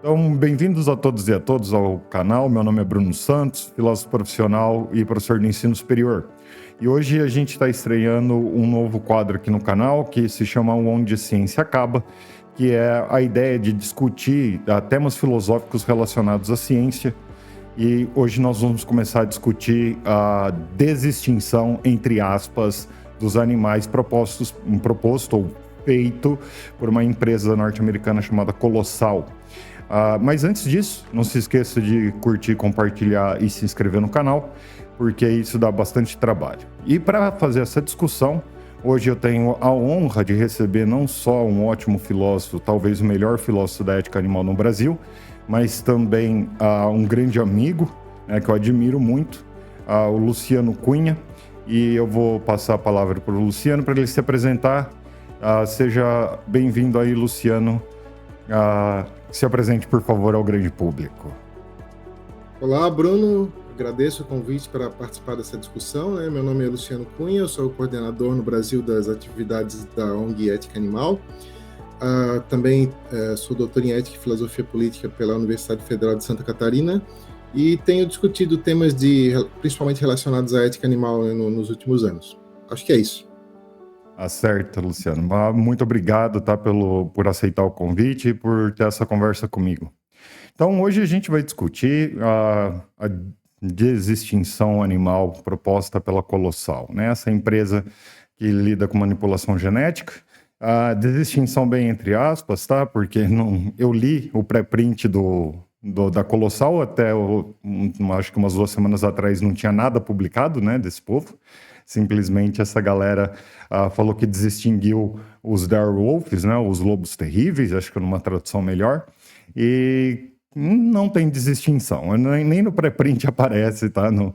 Então, bem-vindos a todos e a todas ao canal. Meu nome é Bruno Santos, filósofo profissional e professor de ensino superior. E hoje a gente está estreando um novo quadro aqui no canal que se chama Onde a Ciência Acaba, que é a ideia de discutir temas filosóficos relacionados à ciência. E hoje nós vamos começar a discutir a desextinção, entre aspas, dos animais proposto ou feito por uma empresa norte-americana chamada Colossal. Mas antes disso, não se esqueça de curtir, compartilhar e se inscrever no canal, porque isso dá bastante trabalho. E para fazer essa discussão, hoje eu tenho a honra de receber não só um ótimo filósofo, talvez o melhor filósofo da ética animal no Brasil, mas também um grande amigo, que eu admiro muito, o Luciano Cunha. E eu vou passar a palavra para o Luciano para ele se apresentar. Seja bem-vindo aí, Luciano. Se apresente, por favor, ao grande público. Olá, Bruno. Agradeço o convite para participar dessa discussão. Meu nome é Luciano Cunha, eu sou o coordenador no Brasil das atividades da ONG Ética Animal. Também sou doutor em Ética e Filosofia Política pela Universidade Federal de Santa Catarina e tenho discutido temas principalmente relacionados à ética animal nos últimos anos. Acho que é isso. Certo, Luciano. Muito obrigado, por aceitar o convite e por ter essa conversa comigo. Então, hoje a gente vai discutir a desextinção animal proposta pela Colossal, né? Essa empresa que lida com manipulação genética. A desextinção bem entre aspas, tá? Porque eu li o pré-print da Colossal até, acho que umas 2 semanas atrás, não tinha nada publicado, né, desse povo. Simplesmente essa galera falou que desextinguiu os Direwolves, né, os lobos terríveis, acho que numa tradução melhor, e não tem desextinção, nem no pré-print aparece, tá, no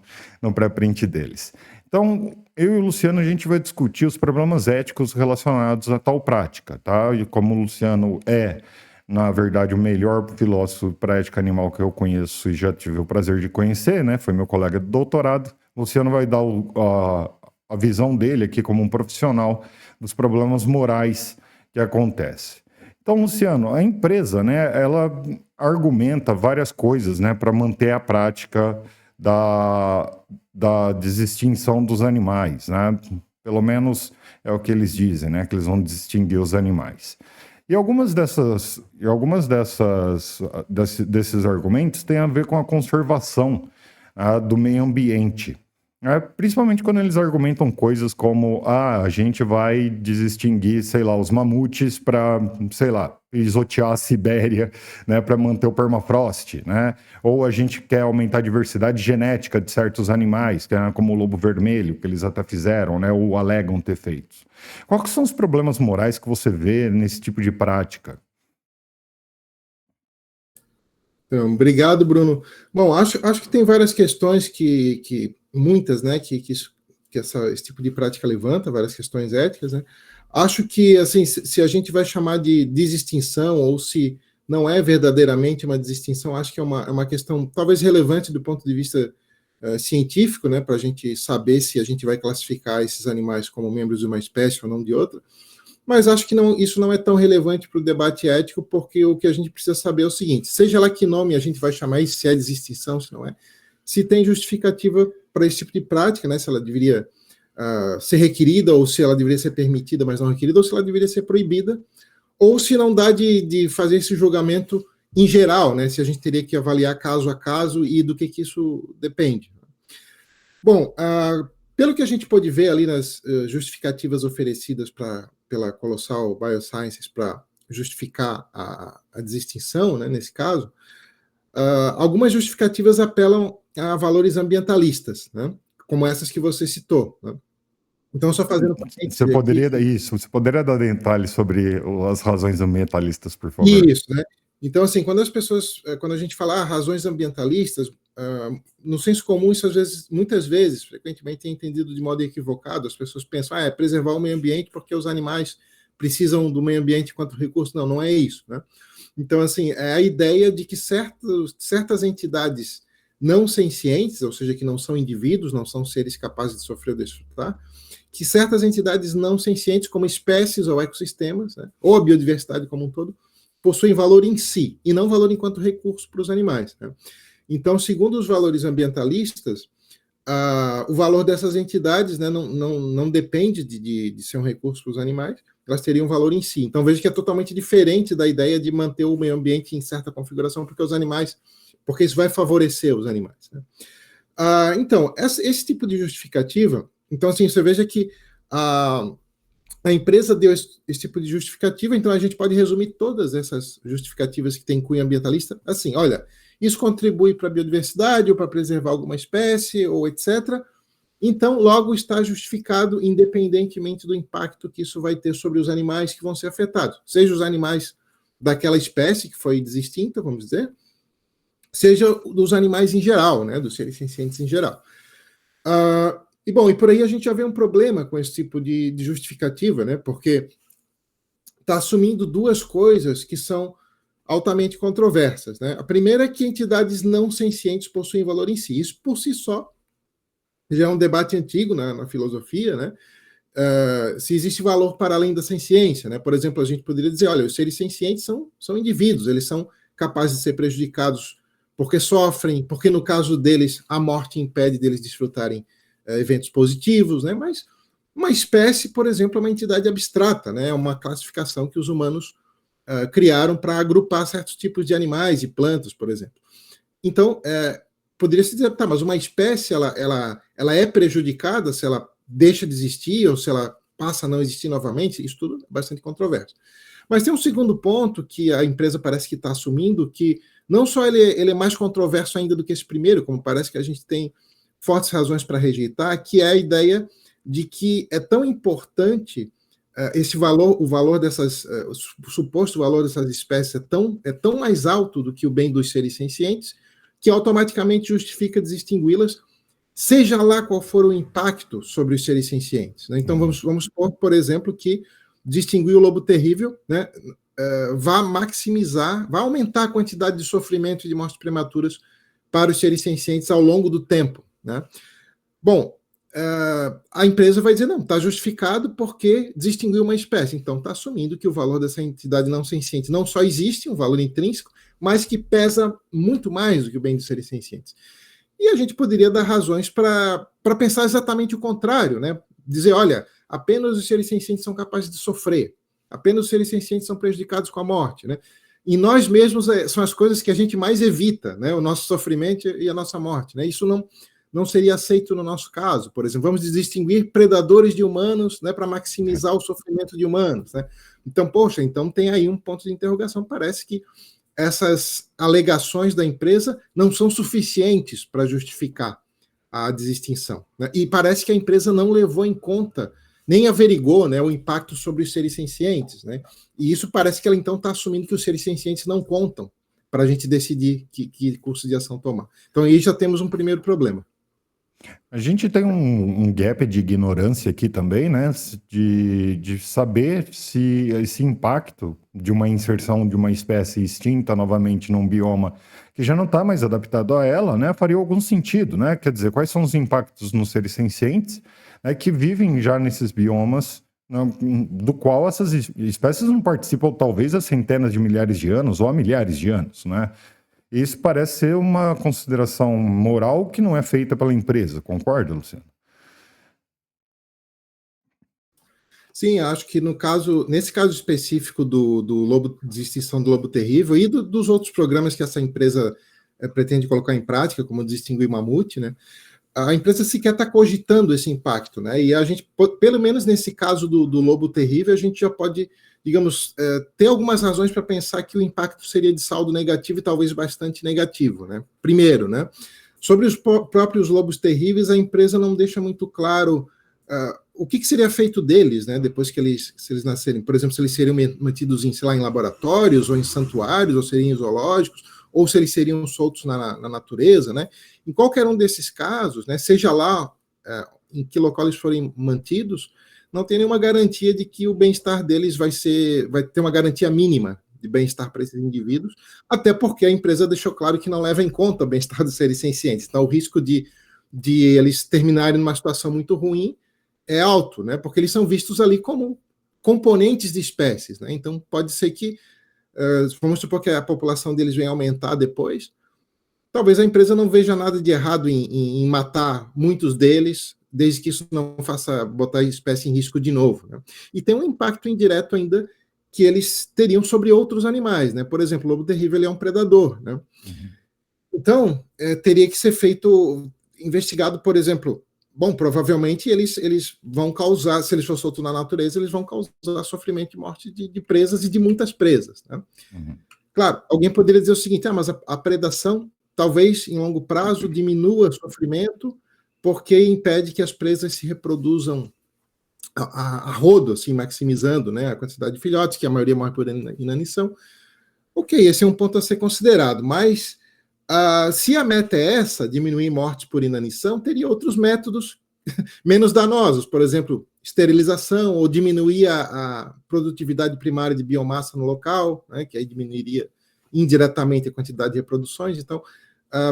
pré-print deles. Então, eu e o Luciano, a gente vai discutir os problemas éticos relacionados a tal prática, tá? E como o Luciano na verdade, o melhor filósofo para ética animal que eu conheço e já tive o prazer de conhecer, né? Foi meu colega de doutorado. O Luciano vai dar a visão dele aqui como um profissional dos problemas morais que acontecem. Então, Luciano, a empresa, né, ela argumenta várias coisas, né, para manter a prática da desextinção dos animais, né? Pelo menos é o que eles dizem, né, que eles vão extinguir os animais. E algumas desses argumentos têm a ver com a conservação do meio ambiente. Principalmente quando eles argumentam coisas como a gente vai desextinguir, sei lá, os mamutes para, sei lá, pisotear a Sibéria, né, para manter o permafrost, né? Ou a gente quer aumentar a diversidade genética de certos animais, como o lobo vermelho, que eles até fizeram, né, ou alegam ter feito. Quais são os problemas morais que você vê nesse tipo de prática? Então, obrigado, Bruno. Bom, acho que tem várias questões muitas, né, que esse tipo de prática levanta, várias questões éticas, né? Acho que, assim, se a gente vai chamar de desextinção ou se não é verdadeiramente uma desextinção, acho que é uma questão talvez relevante do ponto de vista científico, né, para a gente saber se a gente vai classificar esses animais como membros de uma espécie ou não de outra. Mas acho que isso não é tão relevante para o debate ético, porque o que a gente precisa saber é o seguinte: seja lá que nome a gente vai chamar isso, se é desextinção, se não é, se tem justificativa para esse tipo de prática, né? Se ela deveria ser requerida, ou se ela deveria ser permitida, mas não requerida, ou se ela deveria ser proibida, ou se não dá de fazer esse julgamento em geral, né? Se a gente teria que avaliar caso a caso e do que isso depende. Bom, pelo que a gente pôde ver ali nas justificativas oferecidas pela Colossal Biosciences para justificar a desextinção, né, nesse caso, algumas justificativas apelam a valores ambientalistas, né, como essas que você citou, né? Então, só fazendo Você poderia dar detalhes sobre as razões ambientalistas, por favor? Isso, né? Então, assim, quando a gente fala razões ambientalistas, no senso comum, isso muitas vezes, frequentemente é entendido de modo equivocado. As pessoas pensam, é preservar o meio ambiente porque os animais precisam do meio ambiente enquanto recurso. Não, não é isso, né? Então, assim, é a ideia de que certas entidades não sencientes, ou seja, que não são indivíduos, não são seres capazes de sofrer ou desfrutar, que certas entidades não sencientes, como espécies ou ecossistemas, né, ou a biodiversidade como um todo, possuem valor em si, e não valor enquanto recurso para os animais, né? Então, segundo os valores ambientalistas, o valor dessas entidades, né, não depende de ser um recurso para os animais, elas teriam valor em si. Então, veja que é totalmente diferente da ideia de manter o meio ambiente em certa configuração, porque isso vai favorecer os animais, né? Então, esse tipo de justificativa, então, assim, você veja que a empresa deu esse tipo de justificativa, então a gente pode resumir todas essas justificativas que tem cunho ambientalista assim: olha, isso contribui para a biodiversidade ou para preservar alguma espécie ou etc. Então, logo está justificado, independentemente do impacto que isso vai ter sobre os animais que vão ser afetados, seja os animais daquela espécie que foi extinta, vamos dizer, seja dos animais em geral, né, dos seres sencientes em geral. E por aí a gente já vê um problema com esse tipo de justificativa, né? Porque está assumindo duas coisas que são altamente controversas, né? A primeira é que entidades não sencientes possuem valor em si. Isso, por si só, já é um debate antigo na filosofia, né? Se existe valor para além da senciência, né? Por exemplo, a gente poderia dizer, olha, os seres sencientes são indivíduos, eles são capazes de ser prejudicados porque sofrem, porque no caso deles a morte impede deles desfrutarem eventos positivos, né? Mas uma espécie, por exemplo, é uma entidade abstrata, né? É uma classificação que os humanos criaram para agrupar certos tipos de animais e plantas, por exemplo. Então, poderia-se dizer, tá, mas uma espécie ela é prejudicada se ela deixa de existir ou se ela passa a não existir novamente? Isso tudo é bastante controverso. Mas tem um segundo ponto que a empresa parece que está assumindo, que não só ele é mais controverso ainda do que esse primeiro, como parece que a gente tem fortes razões para rejeitar, que é a ideia de que é tão importante esse valor, o valor dessas, o suposto valor dessas espécies é tão mais alto do que o bem dos seres sencientes, que automaticamente justifica desextingui-las, seja lá qual for o impacto sobre os seres sencientes, né? Então vamos supor, por exemplo, que distinguir o lobo terrível, né, vai aumentar a quantidade de sofrimento e de mortes prematuras para os seres sencientes ao longo do tempo, né? Bom, a empresa vai dizer, não, está justificado porque distinguiu uma espécie. Então, está assumindo que o valor dessa entidade não senciente não só existe, um valor intrínseco, mas que pesa muito mais do que o bem dos seres sencientes. E a gente poderia dar razões para pensar exatamente o contrário, né? Dizer, olha, apenas os seres sencientes são capazes de sofrer, apenas os seres sencientes são prejudicados com a morte, né? E nós mesmos são as coisas que a gente mais evita, né? O nosso sofrimento e a nossa morte, né? Isso não seria aceito no nosso caso. Por exemplo, vamos distinguir predadores de humanos, né, para maximizar o sofrimento de humanos, né? Então, poxa, então tem aí um ponto de interrogação. Parece que essas alegações da empresa não são suficientes para justificar a desextinção, né? E parece que a empresa não levou em conta, nem averigou, né, o impacto sobre os seres sencientes, né? E isso parece que ela então está assumindo que os seres sencientes não contam para a gente decidir que curso de ação tomar. Então aí já temos um primeiro problema. A gente tem um gap de ignorância aqui também, né? De saber se esse impacto de uma inserção de uma espécie extinta novamente num bioma que já não está mais adaptado a ela, né? Faria algum sentido, né? Quer dizer, quais são os impactos nos seres sencientes, né, que vivem já nesses biomas, né, do qual essas espécies não participam talvez há centenas de milhares de anos ou há milhares de anos, né? Isso parece ser uma consideração moral que não é feita pela empresa, concorda, Luciano? Sim, acho que nesse caso específico do lobo, de extinção do lobo terrível e dos outros programas que essa empresa pretende colocar em prática, como distinguir mamute, né? A empresa sequer está cogitando esse impacto, né? E a gente, pelo menos nesse caso do lobo terrível, a gente já pode, digamos, ter algumas razões para pensar que o impacto seria de saldo negativo e talvez bastante negativo, né? Primeiro, né? Sobre os próprios lobos terríveis, a empresa não deixa muito claro o que seria feito deles, né? Depois que se eles nascerem. Por exemplo, se eles seriam mantidos em, sei lá, em laboratórios ou em santuários, ou seriam em zoológicos, ou se eles seriam soltos na natureza, né? Em qualquer um desses casos, né, seja lá em que local eles forem mantidos, não tem nenhuma garantia de que o bem-estar deles vai ter uma garantia mínima de bem-estar para esses indivíduos, até porque a empresa deixou claro que não leva em conta o bem-estar dos seres sencientes. Então, o risco de eles terminarem numa situação muito ruim é alto, né? Porque eles são vistos ali como componentes de espécies, né? Então, pode ser que vamos supor que a população deles venha aumentar depois, talvez a empresa não veja nada de errado em matar muitos deles, desde que isso não faça botar a espécie em risco de novo, né? E tem um impacto indireto ainda que eles teriam sobre outros animais, né? Por exemplo, o lobo terrível ele é um predador, né? Então, teria que ser investigado, por exemplo, bom, provavelmente eles vão causar, se eles for soltos na natureza, eles vão causar sofrimento e morte de presas e de muitas presas, né? Claro, alguém poderia dizer o seguinte, mas a predação talvez em longo prazo diminua o sofrimento porque impede que as presas se reproduzam a rodo, assim, maximizando, né, a quantidade de filhotes, que a maioria morre por inanição. Ok, esse é um ponto a ser considerado, mas se a meta é essa, diminuir mortes por inanição, teria outros métodos menos danosos, por exemplo, esterilização ou diminuir a produtividade primária de biomassa no local, né, que aí diminuiria indiretamente a quantidade de reproduções. Então,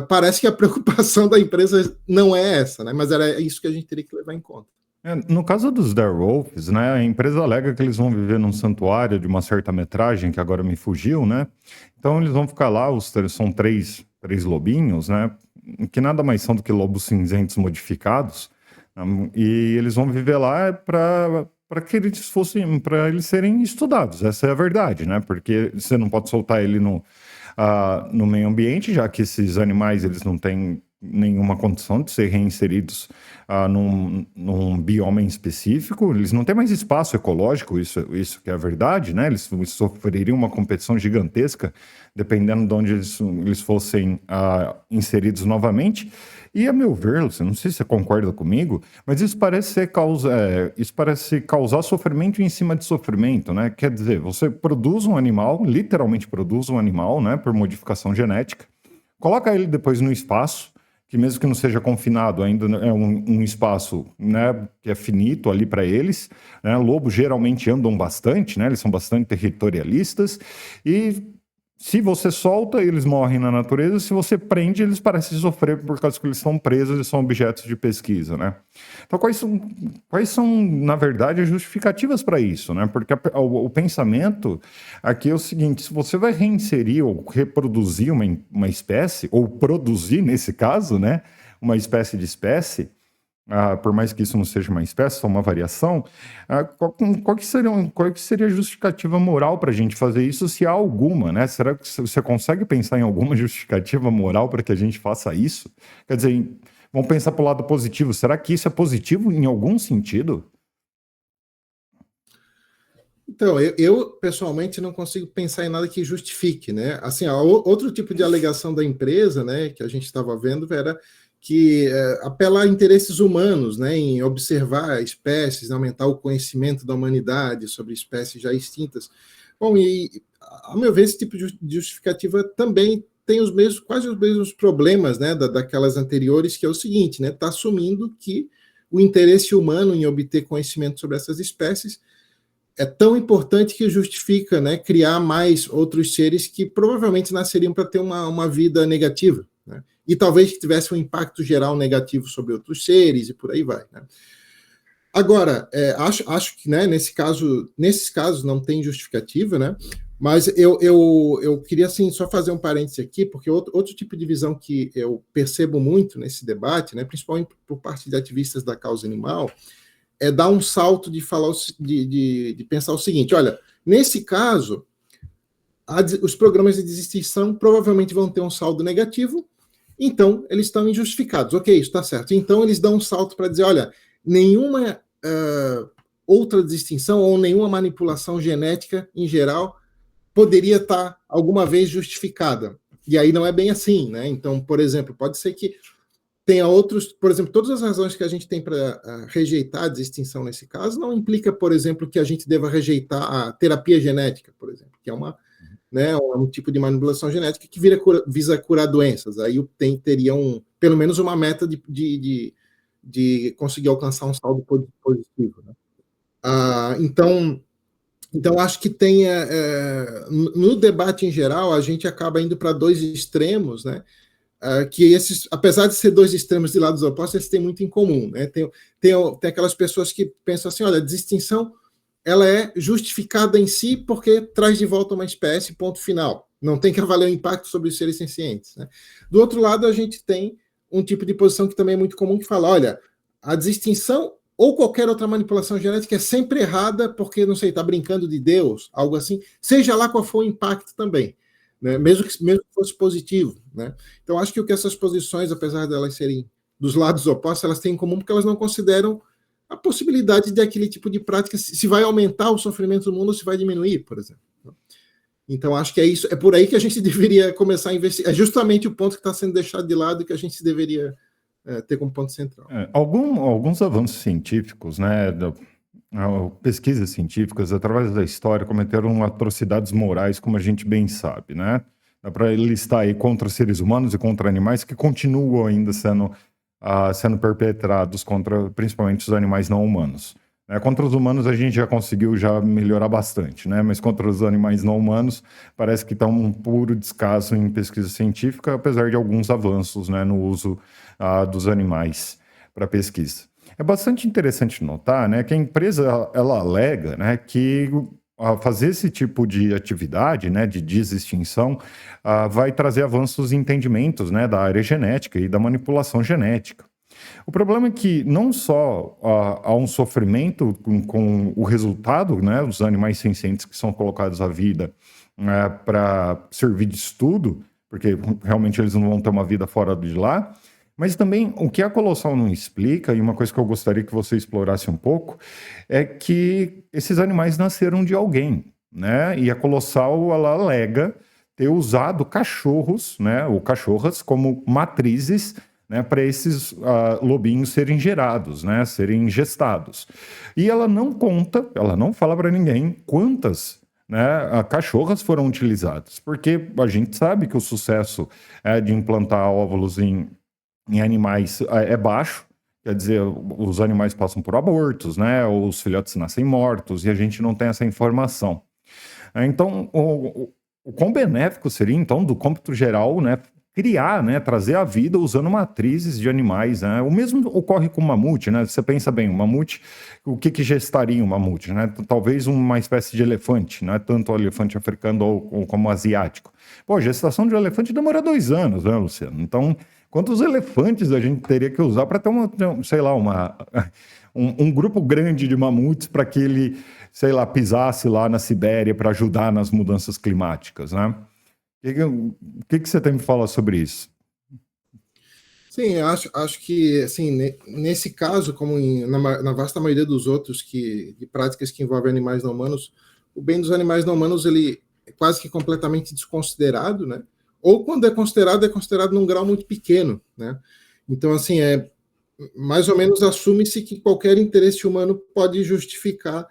parece que a preocupação da empresa não é essa, né, mas era isso que a gente teria que levar em conta. No caso dos Direwolves, né, a empresa alega que eles vão viver num santuário de uma certa metragem, que agora me fugiu, né? Então eles vão ficar lá, são três lobinhos, né? Que nada mais são do que lobos cinzentos modificados. E eles vão viver lá para que eles fossem, para eles serem estudados. Essa é a verdade, né? Porque você não pode soltar ele no meio ambiente, já que esses animais eles não têm nenhuma condição de ser reinseridos num bioma específico. Eles não têm mais espaço ecológico, isso que é a verdade, né? Eles sofreriam uma competição gigantesca dependendo de onde eles fossem inseridos novamente. E, a meu ver, Luciano, não sei se você concorda comigo, mas isso parece causar sofrimento em cima de sofrimento, né? Quer dizer, você produz um animal, literalmente produz um animal, né, por modificação genética, coloca ele depois no espaço, que mesmo que não seja confinado, ainda é um espaço, né, que é finito ali para eles, né? Lobos geralmente andam bastante, né? Eles são bastante territorialistas, e se você solta, eles morrem na natureza. Se você prende, eles parecem sofrer por causa que eles estão presos e são objetos de pesquisa, né? Então, quais são, na verdade, as justificativas para isso, né? Porque o pensamento aqui é o seguinte: se você vai reinserir ou reproduzir uma espécie, ou produzir, nesse caso, né, uma espécie de espécie, por mais que isso não seja uma espécie, só uma variação, qual que seria a justificativa moral para a gente fazer isso, se há alguma, né? Será que você consegue pensar em alguma justificativa moral para que a gente faça isso? Quer dizer, vamos pensar para o lado positivo. Será que isso é positivo em algum sentido? Então, eu pessoalmente não consigo pensar em nada que justifique, né? Assim, outro tipo de alegação da empresa, né, que a gente estava vendo era que apela a interesses humanos, né, em observar espécies, aumentar o conhecimento da humanidade sobre espécies já extintas. Bom, e a meu ver, esse tipo de justificativa também tem quase os mesmos problemas, né, daquelas anteriores, que é o seguinte, né, está assumindo que o interesse humano em obter conhecimento sobre essas espécies é tão importante que justifica, né, criar mais outros seres que provavelmente nasceriam para ter uma vida negativa, né? E talvez que tivesse um impacto geral negativo sobre outros seres e por aí vai, né? Agora, acho que, né, nesses casos não tem justificativa, né? Mas eu queria, assim, só fazer um parêntese aqui, porque outro tipo de visão que eu percebo muito nesse debate, né, principalmente por parte de ativistas da causa animal, é dar um salto de falar de pensar o seguinte: olha, nesse caso, os programas de extinção provavelmente vão ter um saldo negativo, então eles estão injustificados. Ok, isso está certo. Então eles dão um salto para dizer: olha, nenhuma outra distinção ou nenhuma manipulação genética em geral poderia estar alguma vez justificada. E aí não é bem assim, né? Então, por exemplo, pode ser que tenha outros, por exemplo, todas as razões que a gente tem para rejeitar a distinção nesse caso não implica, por exemplo, que a gente deva rejeitar a terapia genética, por exemplo, que é um tipo de manipulação genética que visa curar doenças. Aí teria pelo menos uma meta de conseguir alcançar um saldo positivo, né? Então, acho que no debate em geral, a gente acaba indo para dois extremos, né? Que esses, apesar de ser dois extremos de lados opostos, eles têm muito em comum, né? Tem aquelas pessoas que pensam assim: olha, distinção ela é justificada em si porque traz de volta uma espécie, ponto final. Não tem que avaliar o impacto sobre os seres sencientes. Né? Do outro lado, a gente tem um tipo de posição que também é muito comum, que fala, olha, a desextinção ou qualquer outra manipulação genética é sempre errada porque, não sei, está brincando de Deus, algo assim, seja lá qual for o impacto também, né? Mesmo que fosse positivo. Né? Então, acho que o que essas posições, apesar de elas serem dos lados opostos, elas têm em comum porque elas não consideram a possibilidade de aquele tipo de prática, se vai aumentar o sofrimento do mundo ou se vai diminuir, por exemplo. Então, acho que é isso, é por aí que a gente deveria começar a investigar. É justamente o ponto que está sendo deixado de lado e que a gente deveria ter como ponto central. Alguns avanços científicos, né, pesquisas científicas, através da história, cometeram atrocidades morais, como a gente bem sabe, né? Dá para listar aí contra seres humanos e contra animais que continuam ainda sendo perpetrados contra, principalmente, os animais não humanos. Contra os humanos a gente já conseguiu melhorar bastante, né? Mas contra os animais não humanos parece que está um puro descaso em pesquisa científica, apesar de alguns avanços, né, no uso dos animais para pesquisa. É bastante interessante notar, né, que a empresa ela alega, né, que fazer esse tipo de atividade, né, de desextinção, vai trazer avanços em entendimentos, né, da área genética e da manipulação genética. O problema é que não só há um sofrimento com o resultado, né, dos animais sencientes que são colocados à vida para servir de estudo, porque realmente eles não vão ter uma vida fora de lá, mas também o que a Colossal não explica, e uma coisa que eu gostaria que você explorasse um pouco, é que esses animais nasceram de alguém, né? E a Colossal, ela alega ter usado cachorros, né, ou cachorras como matrizes, né, para esses lobinhos serem gerados, né, serem gestados. E ela não conta, ela não fala para ninguém quantas, né, cachorras foram utilizadas, porque a gente sabe que o sucesso de implantar óvulos em animais é baixo, quer dizer, os animais passam por abortos, né, ou os filhotes nascem mortos, e a gente não tem essa informação. Então, o quão benéfico seria, então, do cômputo geral, né, criar, né, trazer a vida usando matrizes de animais, né? O mesmo ocorre com o mamute, né? Você pensa bem, o mamute, o que gestaria um mamute, né? Talvez uma espécie de elefante, não é tanto o elefante africano ou como o asiático. Pô, a gestação de um elefante demora 2 anos, né, Luciano? Então, quantos elefantes a gente teria que usar para ter sei lá, um grupo grande de mamutes para que ele, sei lá, pisasse lá na Sibéria para ajudar nas mudanças climáticas, né? O que você tem me falar sobre isso? Sim, acho que, assim, nesse caso, como na vasta maioria dos outros de práticas que envolvem animais não humanos, o bem dos animais não humanos ele é quase que completamente desconsiderado, né? Ou quando é considerado num grau muito pequeno, né? Então, assim, mais ou menos assume-se que qualquer interesse humano pode justificar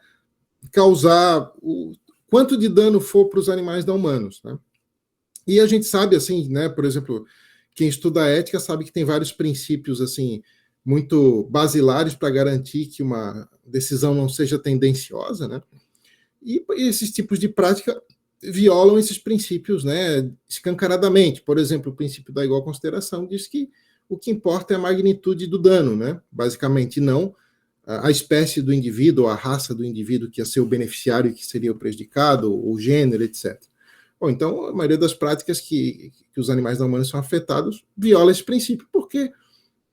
causar o quanto de dano for para os animais não humanos, né? E a gente sabe, assim, né, por exemplo, quem estuda a ética sabe que tem vários princípios, assim, muito basilares para garantir que uma decisão não seja tendenciosa, né? E esses tipos de prática violam esses princípios, né, escancaradamente. Por exemplo, o princípio da igual consideração diz que o que importa é a magnitude do dano, né? Basicamente, não a espécie do indivíduo, a raça do indivíduo que ia ser o beneficiário e que seria o prejudicado, o gênero, etc. Bom, então, a maioria das práticas que os animais não humanos são afetados viola esse princípio, porque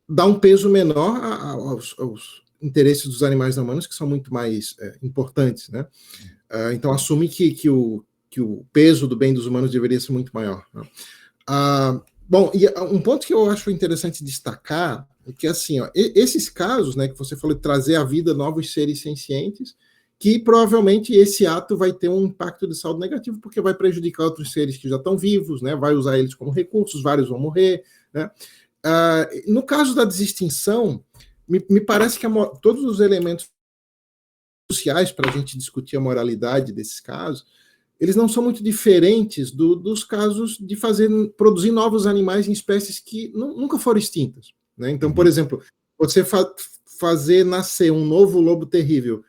dá um peso menor aos interesses dos animais não humanos, que são muito mais importantes, né? Então, assume que o peso do bem dos humanos deveria ser muito maior. Né? Bom, e um ponto que eu acho interessante destacar é que, assim, ó, esses casos, né, que você falou de trazer à vida novos seres sencientes, que provavelmente esse ato vai ter um impacto de saldo negativo, porque vai prejudicar outros seres que já estão vivos, né? Vai usar eles como recursos, vários vão morrer, né? No caso da desextinção, me parece que todos os elementos sociais para a gente discutir a moralidade desses casos, eles não são muito diferentes dos casos de produzir novos animais em espécies que nunca foram extintas, né? Então, por exemplo, você fazer nascer um novo lobo terrível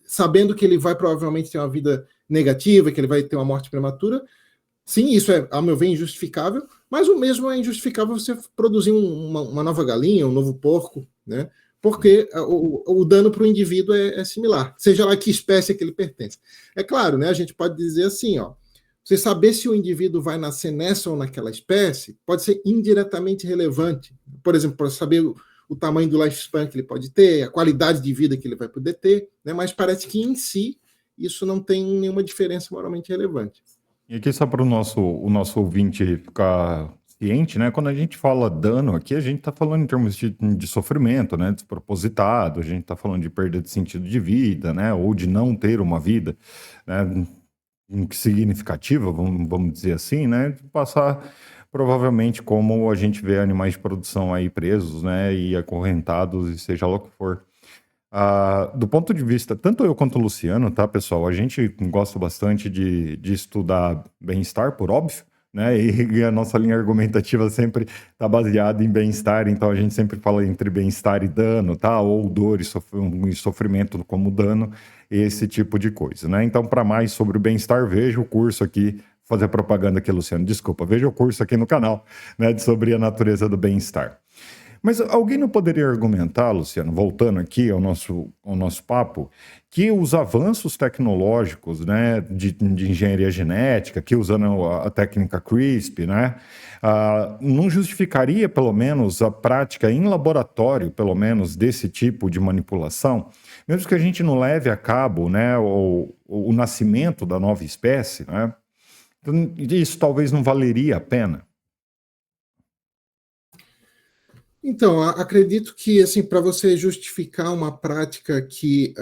sabendo que ele vai provavelmente ter uma vida negativa, que ele vai ter uma morte prematura, sim, isso é, a meu ver, injustificável, mas o mesmo é injustificável você produzir uma nova galinha, um novo porco, né? porque o dano para o indivíduo é similar, seja lá que espécie que ele pertence. É claro, né, a gente pode dizer assim, ó, você saber se o indivíduo vai nascer nessa ou naquela espécie pode ser indiretamente relevante. Por exemplo, para saber o tamanho do lifespan que ele pode ter, a qualidade de vida que ele vai poder ter, né, mas parece que em si isso não tem nenhuma diferença moralmente relevante. E aqui só para o nosso ouvinte ficar ciente, né? Quando a gente fala dano aqui, a gente está falando em termos de sofrimento, né? Despropositado, a gente está falando de perda de sentido de vida, né? Ou de não ter uma vida, né? Significativa, vamos dizer assim, né? De passar provavelmente como a gente vê animais de produção aí presos, né? E acorrentados, e seja lá o que for. Do ponto de vista, tanto eu quanto o Luciano, tá, pessoal? A gente gosta bastante de estudar bem-estar, por óbvio, né? E a nossa linha argumentativa sempre está baseada em bem-estar, então a gente sempre fala entre bem-estar e dano, tá? Ou dor e sofrimento como dano, esse tipo de coisa, né? Então, para mais sobre o bem-estar, veja o curso aqui, fazer propaganda aqui, Luciano, desculpa, veja o curso aqui no canal, né? Sobre a natureza do bem-estar. Mas alguém não poderia argumentar, Luciano, voltando aqui ao nosso papo, que os avanços tecnológicos, né, de engenharia genética, que usando a técnica CRISPR, né, não justificaria, pelo menos, a prática em laboratório, pelo menos, desse tipo de manipulação, mesmo que a gente não leve a cabo, né, o nascimento da nova espécie, né, então, isso talvez não valeria a pena. Então, acredito que, assim, para você justificar uma prática que,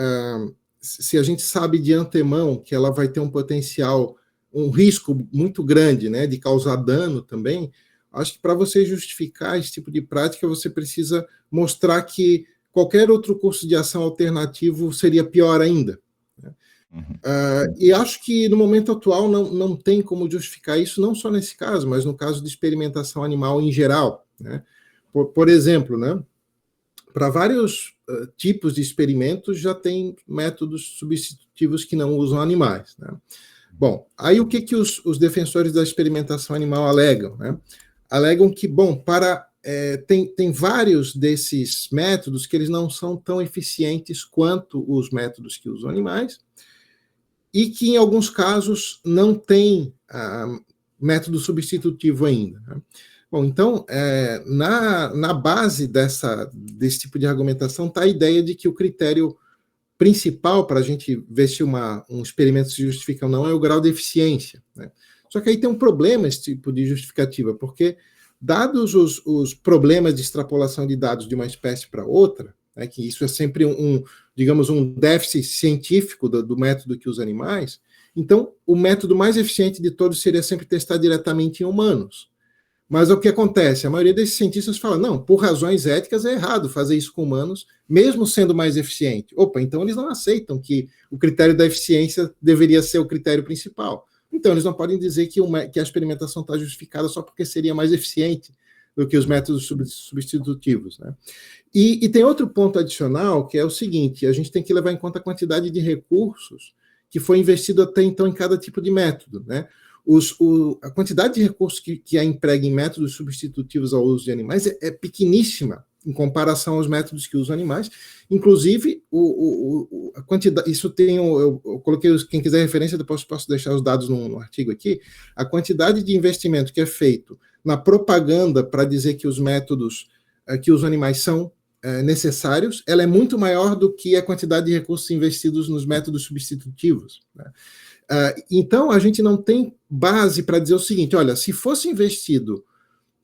se a gente sabe de antemão que ela vai ter um potencial, um risco muito grande, né, de causar dano também, acho que para você justificar esse tipo de prática, você precisa mostrar que qualquer outro curso de ação alternativo seria pior ainda. Né? E acho que no momento atual não tem como justificar isso, não só nesse caso, mas no caso de experimentação animal em geral, né? Por exemplo, né, para vários tipos de experimentos já tem métodos substitutivos que não usam animais. Né? Bom, aí o que os defensores da experimentação animal alegam? Né? Alegam que, bom, tem vários desses métodos que eles não são tão eficientes quanto os métodos que usam animais e que, em alguns casos, não tem método substitutivo ainda. Né? Bom, então, na base desse tipo de argumentação está a ideia de que o critério principal para a gente ver se um experimento se justifica ou não é o grau de eficiência. Né? Só que aí tem um problema esse tipo de justificativa, porque dados os problemas de extrapolação de dados de uma espécie para outra, né, que isso é sempre digamos, um déficit científico do método que usa animais, então o método mais eficiente de todos seria sempre testar diretamente em humanos. Mas o que acontece? A maioria desses cientistas fala, não, por razões éticas é errado fazer isso com humanos, mesmo sendo mais eficiente. Opa, então eles não aceitam que o critério da eficiência deveria ser o critério principal. Então eles não podem dizer que a experimentação está justificada só porque seria mais eficiente do que os métodos substitutivos. Né? E tem outro ponto adicional, que é o seguinte, a gente tem que levar em conta a quantidade de recursos que foi investido até então em cada tipo de método, né? A quantidade de recursos que é emprega em métodos substitutivos ao uso de animais é pequeníssima em comparação aos métodos que usam animais. Inclusive, a quantidade, isso tem, eu coloquei, quem quiser referência, depois posso deixar os dados no artigo aqui, a quantidade de investimento que é feito na propaganda para dizer que os métodos que usam animais são necessários, ela é muito maior do que a quantidade de recursos investidos nos métodos substitutivos, né? Então, a gente não tem base para dizer o seguinte, olha, se fosse investido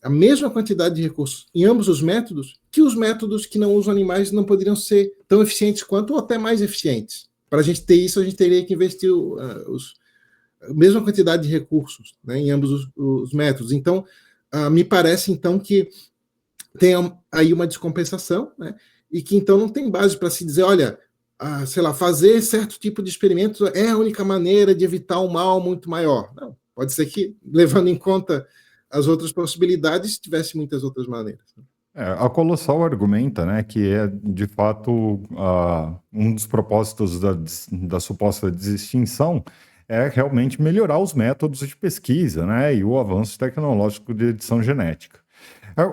a mesma quantidade de recursos em ambos os métodos, que os métodos que não usam animais não poderiam ser tão eficientes quanto ou até mais eficientes. Para a gente ter isso, a gente teria que investir a mesma quantidade de recursos, né, em ambos os métodos. Então, me parece, então, que tem aí uma descompensação, né, e que, então, não tem base para se dizer, olha, sei lá, fazer certo tipo de experimento é a única maneira de evitar um mal muito maior. Não, pode ser que, levando em conta as outras possibilidades, tivesse muitas outras maneiras. A Colossal argumenta, né, que é, de fato, um dos propósitos da suposta desextinção é realmente melhorar os métodos de pesquisa, né, e o avanço tecnológico de edição genética.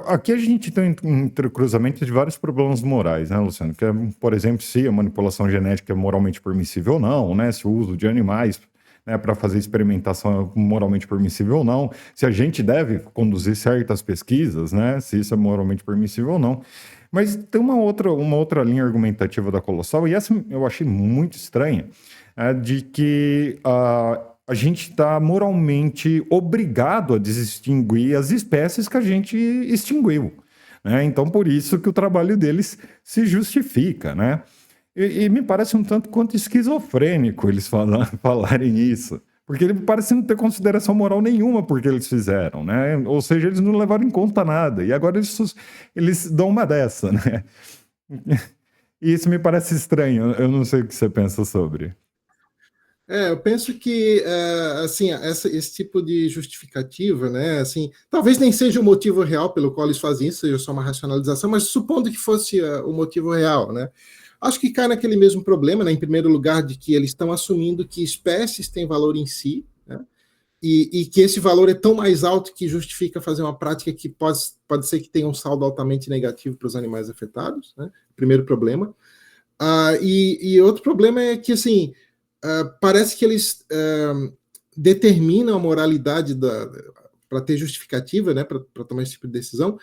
Aqui a gente tem um entrecruzamento de vários problemas morais, né, Luciano? Que é, por exemplo, se a manipulação genética é moralmente permissível ou não, né? Se o uso de animais, né, para fazer experimentação é moralmente permissível ou não, se a gente deve conduzir certas pesquisas, né? Se isso é moralmente permissível ou não. Mas tem uma outra linha argumentativa da Colossal, e essa eu achei muito estranha, de que a gente está moralmente obrigado a distinguir as espécies que a gente extinguiu, né? Então, por isso que o trabalho deles se justifica, né? E me parece um tanto quanto esquizofrênico eles falarem isso, porque ele parece não ter consideração moral nenhuma porque eles fizeram, né? Ou seja, eles não levaram em conta nada, e agora eles dão uma dessa, né? E isso me parece estranho, eu não sei o que você pensa sobre. Eu penso que assim, esse tipo de justificativa, né, assim, talvez nem seja o motivo real pelo qual eles fazem isso, seja só uma racionalização, mas supondo que fosse o motivo real, né, acho que cai naquele mesmo problema, né, em primeiro lugar, de que eles estão assumindo que espécies têm valor em si, né, e que esse valor é tão mais alto que justifica fazer uma prática que pode ser que tenha um saldo altamente negativo para os animais afetados, né, primeiro problema. E outro problema é que, assim, parece que eles determinam a moralidade para ter justificativa, né, para tomar esse tipo de decisão,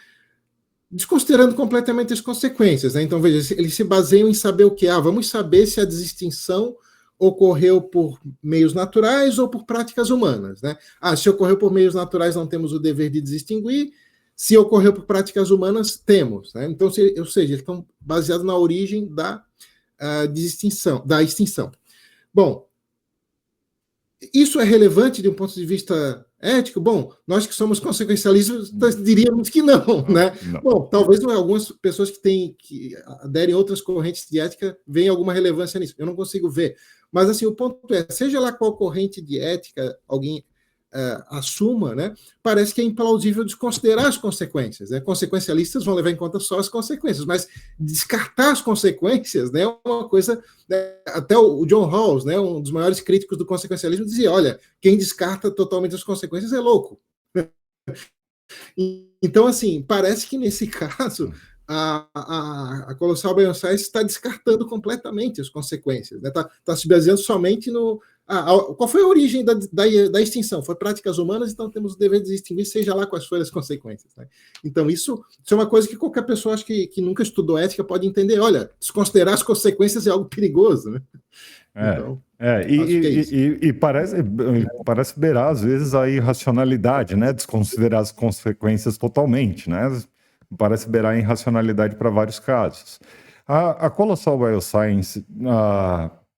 desconsiderando completamente as consequências, né? Então, veja, eles se baseiam em saber o que? Vamos saber se a desextinção ocorreu por meios naturais ou por práticas humanas, né? Se ocorreu por meios naturais, não temos o dever de desextinguir. Se ocorreu por práticas humanas, temos, né? Então, ou seja, eles estão baseados na origem da extinção. Bom, isso é relevante de um ponto de vista ético? Bom, nós que somos consequencialistas diríamos que não, né? Não. Bom, talvez algumas pessoas que aderem a outras correntes de ética venham alguma relevância nisso. Eu não consigo ver. Mas, assim, o ponto é, seja lá qual corrente de ética alguém assuma, né, parece que é implausível desconsiderar as consequências, né? Consequencialistas vão levar em conta só as consequências, mas descartar as consequências, né, é uma coisa, né, até o John Rawls, né, um dos maiores críticos do consequencialismo, dizia, olha, quem descarta totalmente as consequências é louco. Então, assim, parece que nesse caso a Colossal Bioscience está descartando completamente as consequências, né? Tá se baseando somente no... qual foi a origem da extinção? Foi práticas humanas, então temos o dever de extinguir, seja lá quais forem as consequências, né? Então, isso é uma coisa que qualquer pessoa, acho que nunca estudou ética, pode entender. Olha, desconsiderar as consequências é algo perigoso, né? Então, acho que é isso. E parece beirar, às vezes, a irracionalidade, né? Desconsiderar as consequências totalmente, né? Parece beirar a irracionalidade para vários casos. A Colossal Bioscience,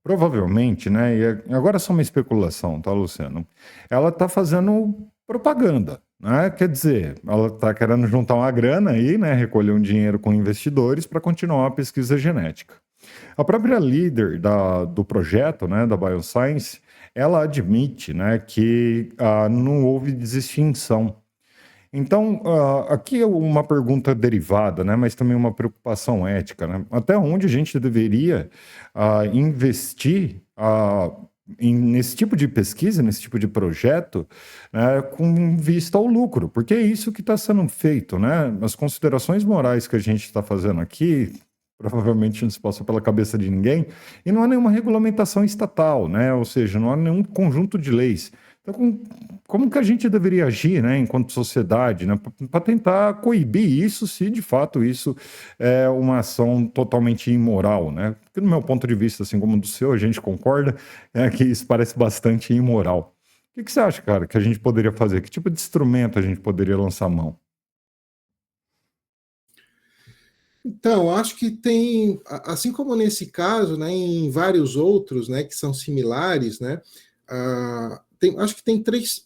provavelmente, né? E agora é só uma especulação, tá, Luciano? Ela está fazendo propaganda, né? Quer dizer, ela está querendo juntar uma grana aí, né? Recolher um dinheiro com investidores para continuar a pesquisa genética. A própria líder do projeto, né, da Bioscience, ela admite, né, que não houve desextinção. Então, aqui é uma pergunta derivada, né, mas também uma preocupação ética, né? Até onde a gente deveria investir nesse tipo de pesquisa, nesse tipo de projeto, né, com vista ao lucro? Porque é isso que está sendo feito, né? As considerações morais que a gente está fazendo aqui provavelmente não se passa pela cabeça de ninguém, e não há nenhuma regulamentação estatal, né? Ou seja, não há nenhum conjunto de leis. Então, como que a gente deveria agir, né, enquanto sociedade, né, para tentar coibir isso, se de fato isso é uma ação totalmente imoral, né? Porque, do meu ponto de vista, assim como do seu, a gente concorda, que isso parece bastante imoral. O que você acha, cara, que a gente poderia fazer? Que tipo de instrumento a gente poderia lançar mão? Então, acho que tem, assim como nesse caso, né, em vários outros, né, que são similares, né, acho que tem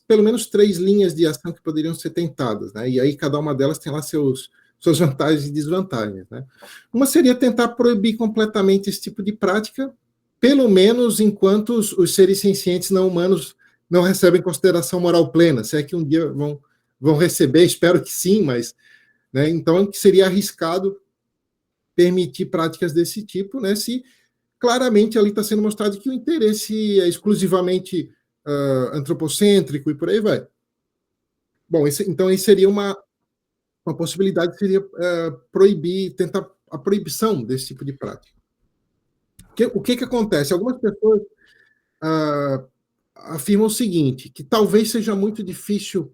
pelo menos três linhas de ação que poderiam ser tentadas, né, e aí cada uma delas tem lá suas vantagens e desvantagens, né. Uma seria tentar proibir completamente esse tipo de prática, pelo menos enquanto os seres sencientes não humanos não recebem consideração moral plena, se é que um dia vão receber, espero que sim, mas, né, então que seria arriscado permitir práticas desse tipo, né, se claramente ali está sendo mostrado que o interesse é exclusivamente antropocêntrico e por aí vai. Bom, então isso seria uma... uma possibilidade seria proibir, tentar a proibição desse tipo de prática. O que acontece? Algumas pessoas afirmam o seguinte, que talvez seja muito difícil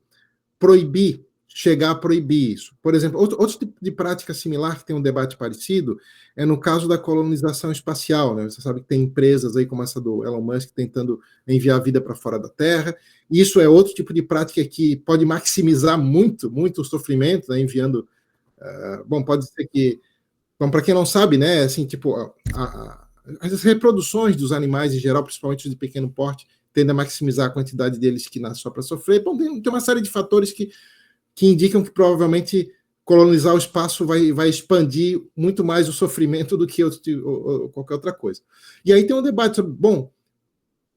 chegar a proibir isso. Por exemplo, outro tipo de prática similar que tem um debate parecido é no caso da colonização espacial, né? Você sabe que tem empresas aí como essa do Elon Musk tentando enviar vida para fora da Terra. Isso é outro tipo de prática que pode maximizar muito o sofrimento, né? Enviando. Bom, pode ser que. Bom, para quem não sabe, né? Assim, tipo, as reproduções dos animais em geral, principalmente de pequeno porte, tendem a maximizar a quantidade deles que nascem só para sofrer. Bom, tem uma série de fatores que indicam que provavelmente colonizar o espaço vai expandir muito mais o sofrimento do que qualquer outra coisa. E aí tem um debate sobre, bom,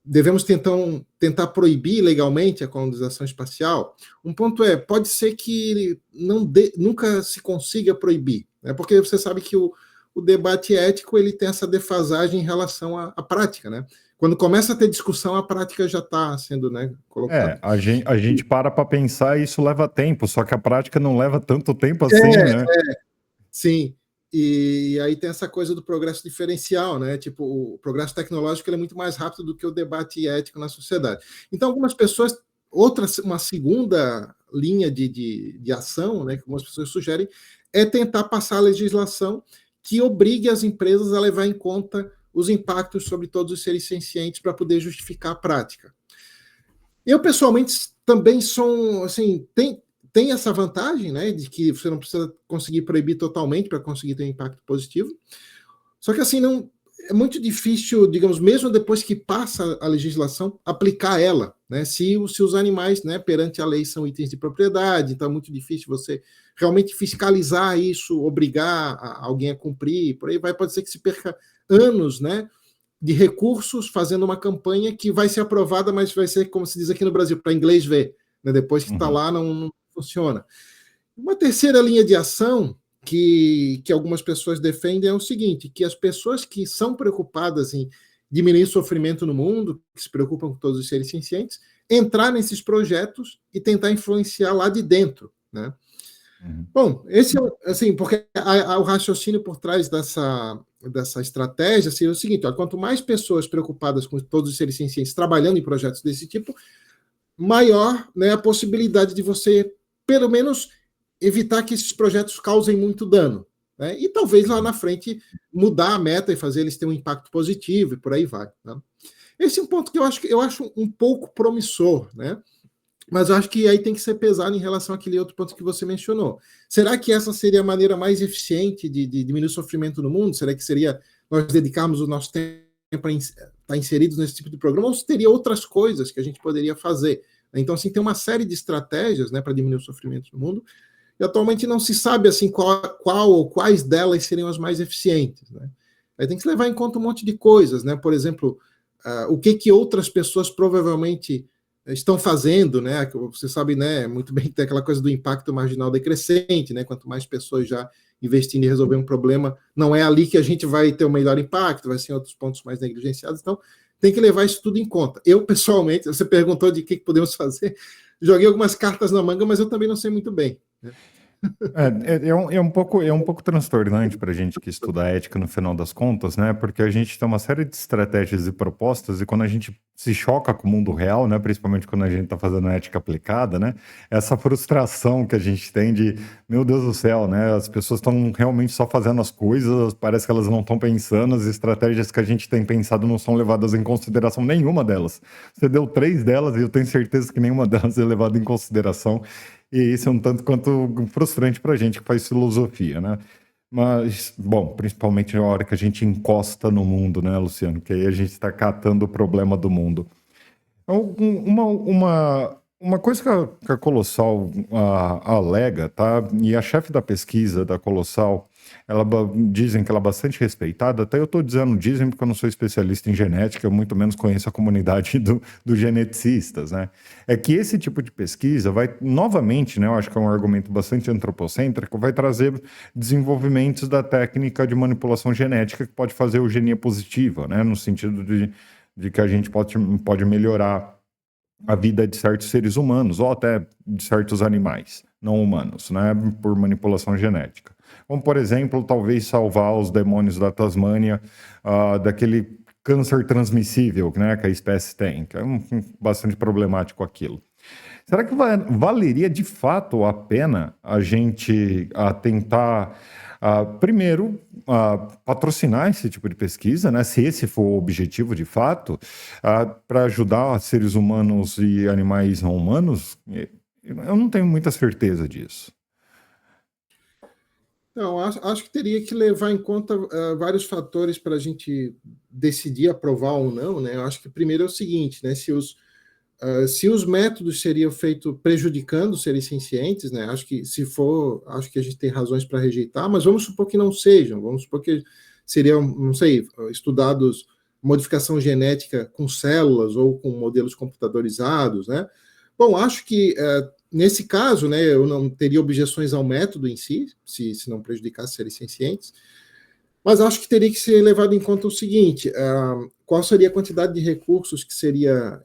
devemos tentar proibir legalmente a colonização espacial? Um ponto pode ser que nunca se consiga proibir, né? Porque você sabe que o debate ético ele tem essa defasagem em relação à prática, né? Quando começa a ter discussão, a prática já está sendo, né, colocada. A gente para pensar e isso leva tempo, só que a prática não leva tanto tempo assim, né? Sim. E aí tem essa coisa do progresso diferencial, né? Tipo, o progresso tecnológico ele é muito mais rápido do que o debate ético na sociedade. Então, algumas pessoas, uma segunda linha de ação, né, que algumas pessoas sugerem, é tentar passar a legislação que obrigue as empresas a levar em conta os impactos sobre todos os seres sencientes para poder justificar a prática. Eu, pessoalmente, também sou, assim, tem essa vantagem, né, de que você não precisa conseguir proibir totalmente para conseguir ter um impacto positivo. Só que, assim, não é muito difícil, digamos, mesmo depois que passa a legislação, aplicar ela, né, se os animais, né, perante a lei são itens de propriedade, então é muito difícil você realmente fiscalizar isso, obrigar alguém a cumprir, por aí vai, pode ser que se perca anos, né, de recursos fazendo uma campanha que vai ser aprovada, mas vai ser, como se diz aqui no Brasil, para inglês ver, né, depois que está lá não funciona. Uma terceira linha de ação que algumas pessoas defendem é o seguinte, que as pessoas que são preocupadas em diminuir o sofrimento no mundo, que se preocupam com todos os seres sencientes, entrar nesses projetos e tentar influenciar lá de dentro, né? Bom, esse é, assim, porque o raciocínio por trás dessa estratégia seria o seguinte, ó, quanto mais pessoas preocupadas com todos os seres sencientes trabalhando em projetos desse tipo, maior, né, a possibilidade de você, pelo menos, evitar que esses projetos causem muito dano, né? E talvez lá na frente mudar a meta e fazer eles terem um impacto positivo e por aí vai, né? Esse é um ponto que eu acho um pouco promissor, né? Mas eu acho que aí tem que ser pesado em relação àquele outro ponto que você mencionou. Será que essa seria a maneira mais eficiente de diminuir o sofrimento no mundo? Será que seria nós dedicarmos o nosso tempo para estar inseridos nesse tipo de programa? Ou teria outras coisas que a gente poderia fazer? Então, assim, tem uma série de estratégias, né, para diminuir o sofrimento no mundo, e atualmente não se sabe assim qual ou quais delas seriam as mais eficientes, né? Aí tem que se levar em conta um monte de coisas, né? Por exemplo, o que outras pessoas provavelmente estão fazendo, né? Você sabe, né, muito bem que tem aquela coisa do impacto marginal decrescente, né? Quanto mais pessoas já investindo em resolver um problema, não é ali que a gente vai ter o melhor impacto, vai ser em outros pontos mais negligenciados. Então, tem que levar isso tudo em conta. Eu, pessoalmente, você perguntou de que podemos fazer, joguei algumas cartas na manga, mas eu também não sei muito bem, né? É um pouco transtornante para a gente que estuda ética no final das contas, né? Porque a gente tem uma série de estratégias e propostas, e quando a gente se choca com o mundo real, né? Principalmente quando a gente está fazendo ética aplicada, né? Essa frustração que a gente tem de, meu Deus do céu, né? As pessoas estão realmente só fazendo as coisas, parece que elas não estão pensando, as estratégias que a gente tem pensado não são levadas em consideração, nenhuma delas. Você deu 3 delas e eu tenho certeza que nenhuma delas é levada em consideração. E isso é um tanto quanto frustrante para a gente que faz filosofia, né? Mas, bom, principalmente na hora que a gente encosta no mundo, né, Luciano? Que aí a gente está catando o problema do mundo. Então, uma coisa que a Colossal alega, tá? E a chefe da pesquisa da Colossal, dizem que ela é bastante respeitada, até eu estou dizendo dizem porque eu não sou especialista em genética, eu muito menos conheço a comunidade dos geneticistas, né? É que esse tipo de pesquisa vai, novamente, né, eu acho que é um argumento bastante antropocêntrico, vai trazer desenvolvimentos da técnica de manipulação genética que pode fazer eugenia positiva, né? No sentido de que a gente pode melhorar a vida de certos seres humanos, ou até de certos animais não humanos, né, por manipulação genética. Como, por exemplo, talvez salvar os demônios da Tasmânia daquele câncer transmissível, né, que a espécie tem, que é bastante problemático aquilo. Será que valeria de fato a pena a gente tentar, primeiro, patrocinar esse tipo de pesquisa, né, se esse for o objetivo de fato, para ajudar seres humanos e animais não humanos? Eu não tenho muita certeza disso. Não, acho que teria que levar em conta vários fatores para a gente decidir aprovar ou não, né? Eu acho que primeiro é o seguinte, né? Se os métodos seriam feitos prejudicando seres sencientes, né? Acho que se for, acho que a gente tem razões para rejeitar, mas vamos supor que não sejam, vamos supor que seriam, não sei, estudados modificação genética com células ou com modelos computadorizados, né? Bom, acho que nesse caso, né, eu não teria objeções ao método em si, se não prejudicasse seres sencientes, mas acho que teria que ser levado em conta o seguinte: qual seria a quantidade de recursos que seria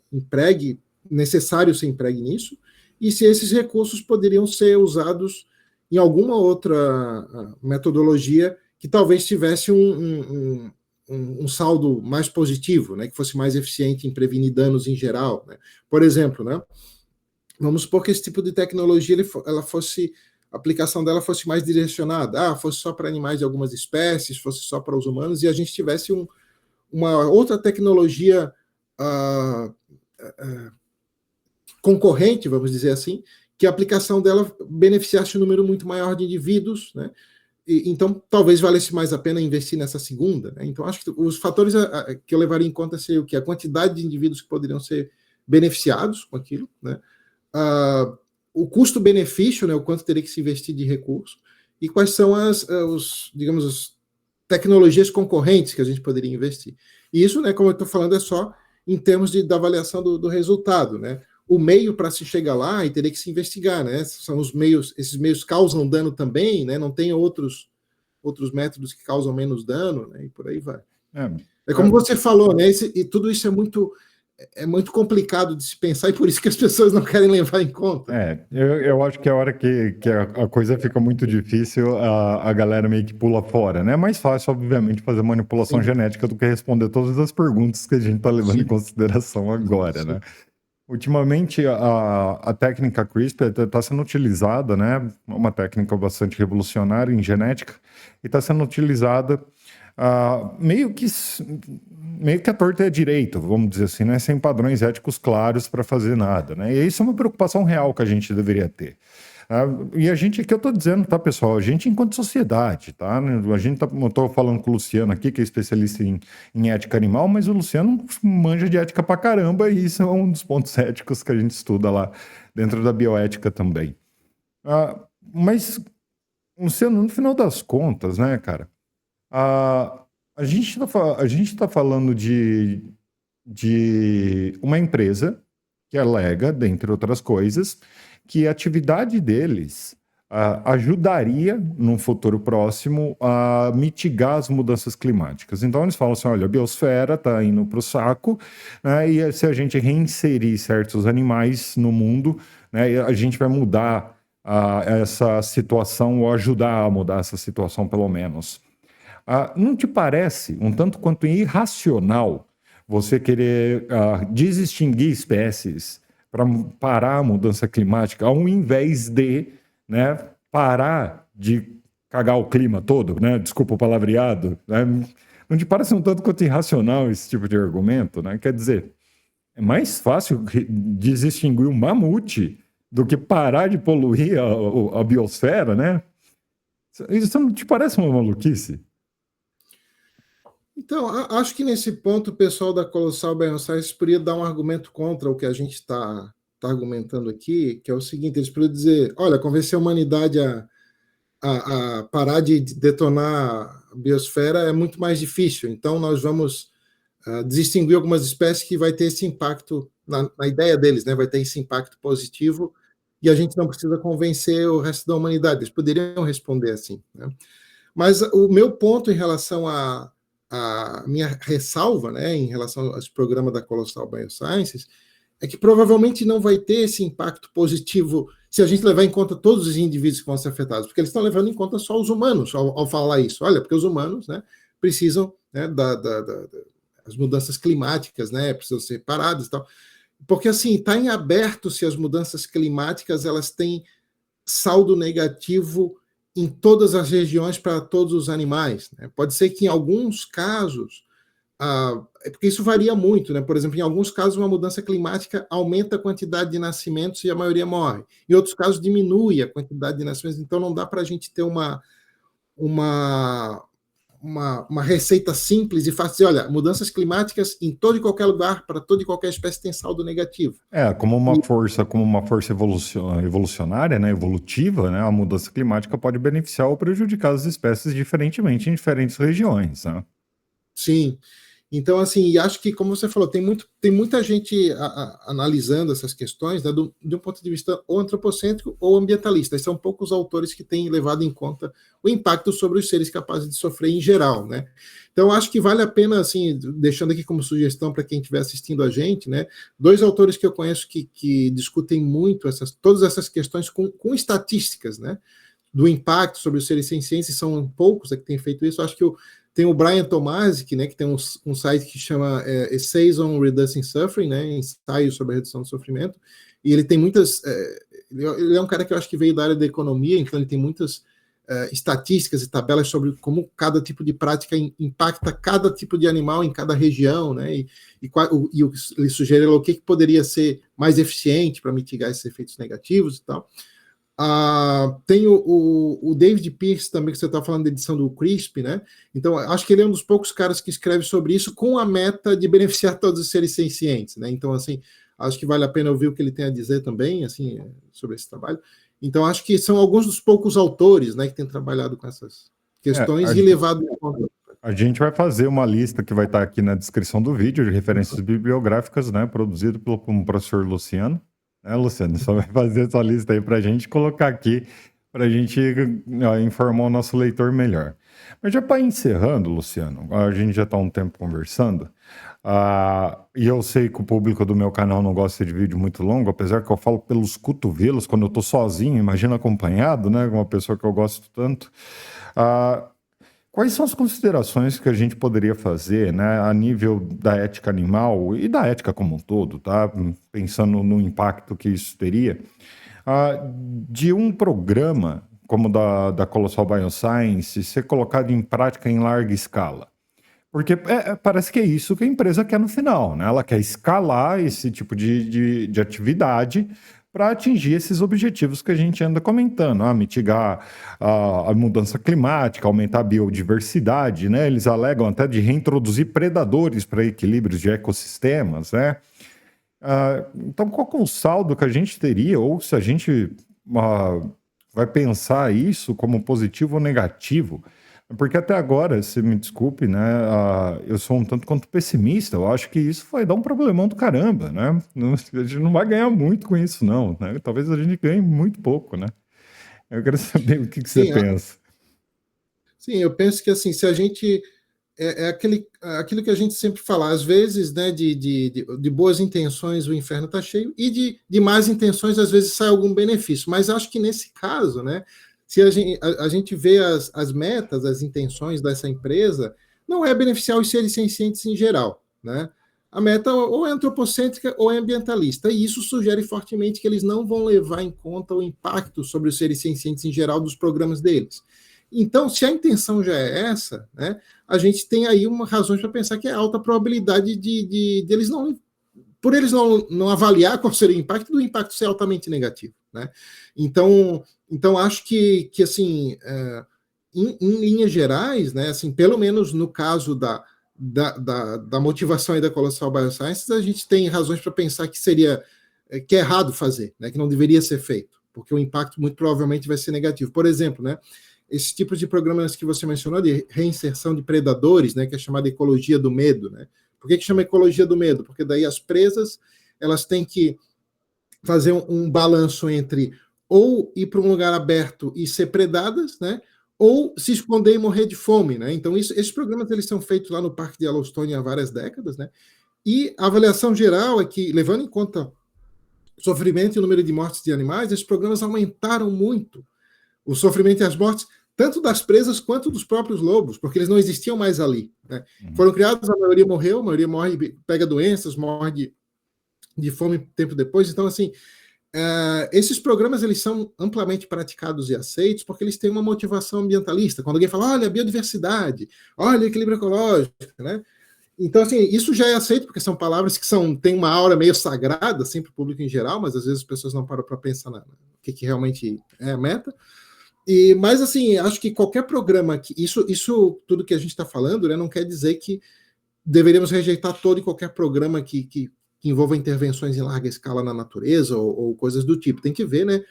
necessário ser empregue nisso, e se esses recursos poderiam ser usados em alguma outra metodologia que talvez tivesse um saldo mais positivo, né, que fosse mais eficiente em prevenir danos em geral, né? Por exemplo, né, vamos supor que esse tipo de tecnologia a aplicação dela fosse mais direcionada, fosse só para animais de algumas espécies, fosse só para os humanos, e a gente tivesse uma outra tecnologia concorrente, vamos dizer assim, que a aplicação dela beneficiasse um número muito maior de indivíduos, né? Então, talvez valesse mais a pena investir nessa segunda, né? Então, acho que os fatores que eu levaria em conta seria o que? A quantidade de indivíduos que poderiam ser beneficiados com aquilo, né? O custo-benefício, né, o quanto teria que se investir de recurso, e quais são as tecnologias concorrentes que a gente poderia investir. E isso, né, como eu estou falando, é só em termos da avaliação do resultado, né? O meio para se chegar lá e teria que se investigar, né? São os meios, esses meios causam dano também, né? Não tem outros métodos que causam menos dano, né? E por aí vai. É como você falou, né? E tudo isso é muito complicado de se pensar e por isso que as pessoas não querem levar em conta. Eu acho que a hora que a coisa fica muito difícil, a galera meio que pula fora, né? É mais fácil, obviamente, fazer manipulação Sim. genética do que responder todas as perguntas que a gente está levando em consideração agora, né? Ultimamente, a técnica CRISPR está sendo utilizada, né? Uma técnica bastante revolucionária em genética, e está sendo utilizada meio que a torta é direito, vamos dizer assim, né? Sem padrões éticos claros para fazer nada, né? E isso é uma preocupação real que a gente deveria ter. E a gente, que eu estou dizendo, tá, pessoal? A gente, enquanto sociedade, tá? A gente eu estou falando com o Luciano aqui, que é especialista em ética animal, mas o Luciano manja de ética pra caramba, e isso é um dos pontos éticos que a gente estuda lá dentro da bioética também. Mas, Luciano, no final das contas, né, cara? A gente está falando de uma empresa que alega, dentre outras coisas, que a atividade deles ajudaria, num futuro próximo, a mitigar as mudanças climáticas. Então, eles falam assim, olha, a biosfera está indo para o saco, né, e se a gente reinserir certos animais no mundo, né, a gente vai mudar essa situação, ou ajudar a mudar essa situação, pelo menos. Não te parece um tanto quanto irracional você querer desextinguir espécies para parar a mudança climática, ao invés de, né, parar de cagar o clima todo, né? Desculpa o palavreado, né? Não te parece um tanto quanto irracional esse tipo de argumento, né? Quer dizer, é mais fácil desextinguir um mamute do que parar de poluir a biosfera, né? Isso não te parece uma maluquice? Então, acho que nesse ponto o pessoal da Colossal Biosciences poderia dar um argumento contra o que a gente está argumentando aqui, que é o seguinte: eles poderiam dizer, olha, convencer a humanidade a parar de detonar a biosfera é muito mais difícil, então nós vamos distinguir algumas espécies que vai ter esse impacto, na ideia deles, né, vai ter esse impacto positivo, e a gente não precisa convencer o resto da humanidade. Eles poderiam responder assim, né? Mas o meu ponto em relação a minha ressalva, né, em relação ao programa da Colossal Biosciences, é que provavelmente não vai ter esse impacto positivo se a gente levar em conta todos os indivíduos que vão ser afetados, porque eles estão levando em conta só os humanos ao falar isso. Olha, porque os humanos, né, precisam, né, as mudanças climáticas, né, precisam ser paradas e tal. Porque, assim, está em aberto se as mudanças climáticas elas têm saldo negativo em todas as regiões para todos os animais, né? Pode ser que em alguns casos, porque isso varia muito, né? Por exemplo, em alguns casos uma mudança climática aumenta a quantidade de nascimentos e a maioria morre. Em outros casos diminui a quantidade de nascimentos. Então não dá para a gente ter uma receita simples e fácil. Olha, mudanças climáticas em todo e qualquer lugar, para toda e qualquer espécie tem saldo negativo. Como uma força evolucionária, né, evolutiva, né, a mudança climática pode beneficiar ou prejudicar as espécies diferentemente em diferentes regiões, né? Sim. Então, assim, acho que, como você falou, tem muita gente analisando essas questões, né, de um ponto de vista ou antropocêntrico ou ambientalista. E são poucos autores que têm levado em conta o impacto sobre os seres capazes de sofrer em geral, né? Então, acho que vale a pena, assim, deixando aqui como sugestão para quem estiver assistindo a gente, né, dois autores que eu conheço que discutem muito todas essas questões com estatísticas, né, do impacto sobre os seres sencientes, são poucos que têm feito isso. Acho que tem o Brian Tomasic, né, que tem um site que chama Essays on Reducing Suffering, né, ensaios sobre a redução do sofrimento, e ele tem muitas... ele é um cara que eu acho que veio da área da economia, então ele tem muitas estatísticas e tabelas sobre como cada tipo de prática impacta cada tipo de animal em cada região, né, e ele sugere o que poderia ser mais eficiente para mitigar esses efeitos negativos e tal. Tem o David Pierce também, que você está falando da edição do CRISP, né? Então, acho que ele é um dos poucos caras que escreve sobre isso com a meta de beneficiar todos os seres sencientes, né? Então, assim, acho que vale a pena ouvir o que ele tem a dizer também, assim, sobre esse trabalho. Então, acho que são alguns dos poucos autores, né, que têm trabalhado com essas questões e levado em conta. A gente vai fazer uma lista que vai estar aqui na descrição do vídeo de referências bibliográficas, né, produzido pelo professor Luciano. Luciano, só vai fazer essa lista aí para a gente colocar aqui, para a gente informar o nosso leitor melhor. Mas já para encerrando, Luciano, a gente já está um tempo conversando, e eu sei que o público do meu canal não gosta de vídeo muito longo, apesar que eu falo pelos cotovelos quando eu estou sozinho, imagina acompanhado, né, com uma pessoa que eu gosto tanto. Quais são as considerações que a gente poderia fazer, né, a nível da ética animal e da ética como um todo, tá? Pensando no impacto que isso teria, de um programa como da Colossal Bioscience ser colocado em prática em larga escala? Porque parece que é isso que a empresa quer no final, né? Ela quer escalar esse tipo de atividade para atingir esses objetivos que a gente anda comentando, mitigar a mudança climática, aumentar a biodiversidade, né? Eles alegam até de reintroduzir predadores para equilíbrios de ecossistemas, né? Então, qual é o saldo que a gente teria, ou se a gente vai pensar isso como positivo ou negativo? Porque até agora, se me desculpe, né, eu sou um tanto quanto pessimista, eu acho que isso vai dar um problemão do caramba, né? A gente não vai ganhar muito com isso, não, né? Talvez a gente ganhe muito pouco, né? Eu quero saber o que você pensa. Sim, eu penso que, assim, se a gente... aquilo que a gente sempre fala, às vezes, né, de boas intenções o inferno está cheio, e de más intenções, às vezes, sai algum benefício. Mas acho que nesse caso, né, se a gente vê as metas, as intenções dessa empresa, não é beneficiar os seres sencientes em geral, né? A meta ou é antropocêntrica ou é ambientalista, e isso sugere fortemente que eles não vão levar em conta o impacto sobre os seres sencientes em geral dos programas deles. Então, se a intenção já é essa, né, a gente tem aí uma razão para pensar que é alta probabilidade de eles não... Por eles não avaliar qual seria o impacto, do impacto ser altamente negativo, né? Então acho que assim, em linhas gerais, né, assim, pelo menos no caso da motivação aí da Colossal Biosciences, a gente tem razões para pensar que é errado fazer, né, que não deveria ser feito, porque o impacto muito provavelmente vai ser negativo. Por exemplo, né, esses tipos de programas que você mencionou, de reinserção de predadores, né, que é chamada ecologia do medo, né? Por que chama ecologia do medo? Porque daí as presas, elas têm que fazer um balanço entre ou ir para um lugar aberto e ser predadas, né, ou se esconder e morrer de fome, né? Então esses programas eles são feitos lá no Parque de Yellowstone há várias décadas, né? E a avaliação geral é que, levando em conta o sofrimento e o número de mortes de animais, esses programas aumentaram muito o sofrimento e as mortes, tanto das presas quanto dos próprios lobos, porque eles não existiam mais ali. Né? Foram criados, a maioria morreu, a maioria morre, pega doenças, morre de fome tempo depois. Então, assim, esses programas eles são amplamente praticados e aceitos porque eles têm uma motivação ambientalista. Quando alguém fala, olha, a biodiversidade, olha, equilíbrio ecológico, né? Então, assim, isso já é aceito, porque são palavras que têm uma aura meio sagrada, assim, para o público em geral, mas às vezes as pessoas não param para pensar no que realmente é a meta. Mas, assim, acho que qualquer programa, isso tudo que a gente está falando, né, não quer dizer que deveríamos rejeitar todo e qualquer programa que envolva intervenções em larga escala na natureza ou coisas do tipo. Tem que ver, né,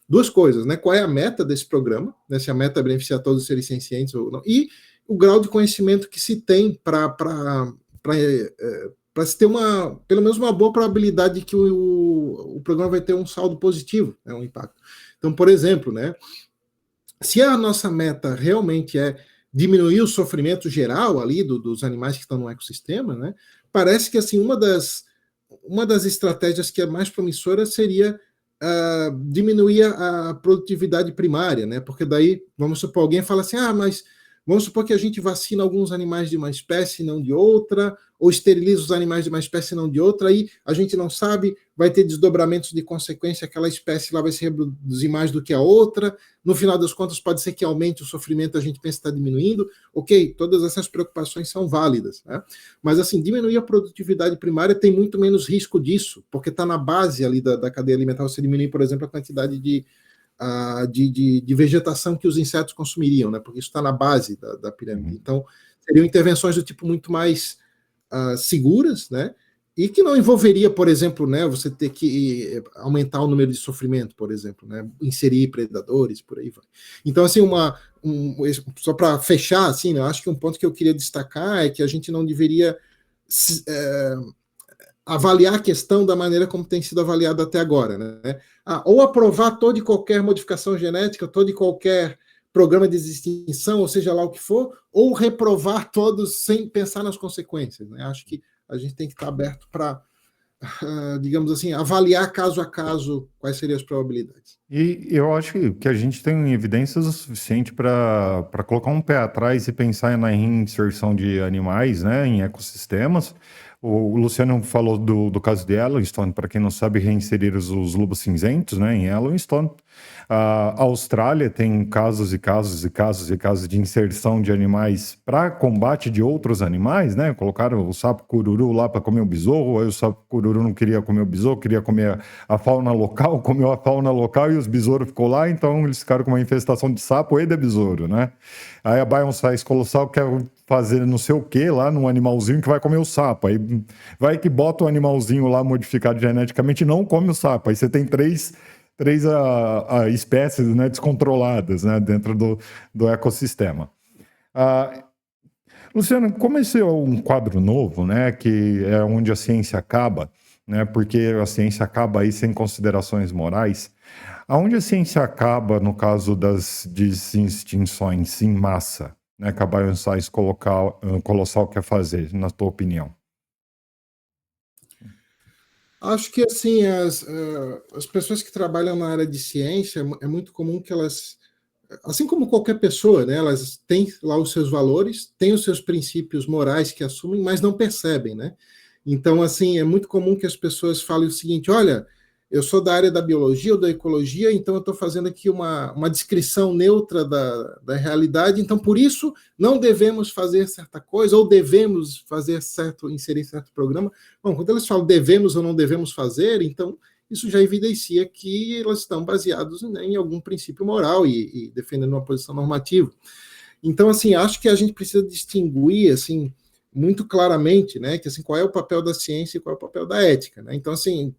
duas coisas, né? Qual é a meta desse programa, né? Se a meta é beneficiar todos os seres sencientes ou não, e o grau de conhecimento que se tem para se ter pelo menos uma boa probabilidade de que o programa vai ter um saldo positivo, né, um impacto. Então, por exemplo, né, se a nossa meta realmente é diminuir o sofrimento geral ali dos animais que estão no ecossistema, né, parece que assim uma das estratégias que é mais promissora seria diminuir a produtividade primária, né? Porque daí, vamos supor, alguém fala assim, mas vamos supor que a gente vacina alguns animais de uma espécie e não de outra, ou esteriliza os animais de uma espécie e não de outra, aí a gente não sabe, vai ter desdobramentos de consequência, aquela espécie lá vai se reproduzir mais do que a outra, no final das contas pode ser que aumente o sofrimento, a gente pensa que está diminuindo, ok, todas essas preocupações são válidas, né? Mas assim, diminuir a produtividade primária tem muito menos risco disso, porque está na base ali da cadeia alimentar, você diminuir, por exemplo, a quantidade de vegetação que os insetos consumiriam, né? Porque isso está na base da pirâmide. Então, seriam intervenções do tipo muito mais seguras, né? E que não envolveria, por exemplo, né, você ter que aumentar o número de sofrimento, por exemplo, né, inserir predadores, por aí vai. Então, assim, só para fechar, assim, eu acho que um ponto que eu queria destacar é que a gente não deveria avaliar a questão da maneira como tem sido avaliada até agora, né? Ou aprovar toda e qualquer modificação genética, todo e qualquer programa de extinção, ou seja lá o que for, ou reprovar todos sem pensar nas consequências, né? Acho que a gente tem que estar aberto para, digamos assim, avaliar caso a caso quais seriam as probabilidades. E eu acho que a gente tem evidências o suficiente para colocar um pé atrás e pensar na reinserção de animais, né, em ecossistemas. O Luciano falou do caso de Yellowstone, para quem não sabe, reinserir os lobos cinzentos, né, em Yellowstone. A Austrália tem casos e casos e casos e casos de inserção de animais para combate de outros animais, né? Colocaram o sapo cururu lá para comer o besouro, aí o sapo cururu não queria comer o besouro, queria comer a fauna local, comeu a fauna local e os besouros ficou lá, então eles ficaram com uma infestação de sapo e de besouro, né? Aí a Bion Size Colossal quer fazer não sei o que lá num animalzinho que vai comer o sapo. Aí vai que bota o animalzinho lá modificado geneticamente e não come o sapo. Aí você tem três espécies, né, descontroladas, né, dentro do ecossistema. Luciano, como esse é um quadro novo, né, que é onde a ciência acaba, né, porque a ciência acaba aí sem considerações morais, aonde a ciência acaba no caso das extinções em massa, né, que a Bion Size Colossal quer fazer, na tua opinião? Acho que, assim, as pessoas que trabalham na área de ciência, é muito comum que elas, assim como qualquer pessoa, né, elas têm lá os seus valores, têm os seus princípios morais que assumem, mas não percebem, né? Então, assim, é muito comum que as pessoas falem o seguinte, olha, eu sou da área da biologia ou da ecologia, então eu estou fazendo aqui uma descrição neutra da realidade, então por isso não devemos fazer certa coisa, ou devemos fazer inserir certo programa. Bom, quando eles falam devemos ou não devemos fazer, então isso já evidencia que elas estão baseadas, né, em algum princípio moral e defendendo uma posição normativa. Então, assim, acho que a gente precisa distinguir, assim, muito claramente, né, que assim, qual é o papel da ciência e qual é o papel da ética, né? Então, assim,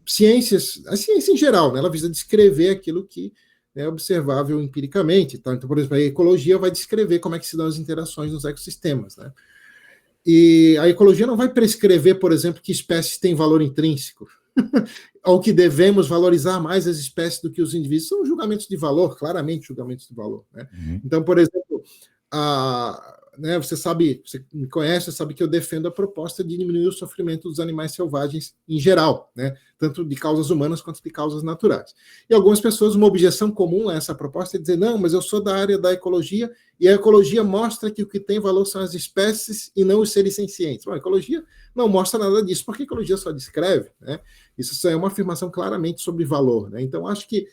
a ciência em geral, né, ela visa descrever aquilo que é observável empiricamente. Tá? Então, por exemplo, a ecologia vai descrever como é que se dão as interações nos ecossistemas. Né? E a ecologia não vai prescrever, por exemplo, que espécies têm valor intrínseco, ou que devemos valorizar mais as espécies do que os indivíduos. São julgamentos de valor, claramente julgamentos de valor. Né? Então, por exemplo, né, você sabe, você me conhece, sabe que eu defendo a proposta de diminuir o sofrimento dos animais selvagens em geral, né, tanto de causas humanas quanto de causas naturais. E algumas pessoas, uma objeção comum a essa proposta é dizer, não, mas eu sou da área da ecologia, e a ecologia mostra que o que tem valor são as espécies e não os seres sencientes. Bom, a ecologia não mostra nada disso, porque a ecologia só descreve, né? Isso é uma afirmação claramente sobre valor, né? Então, acho que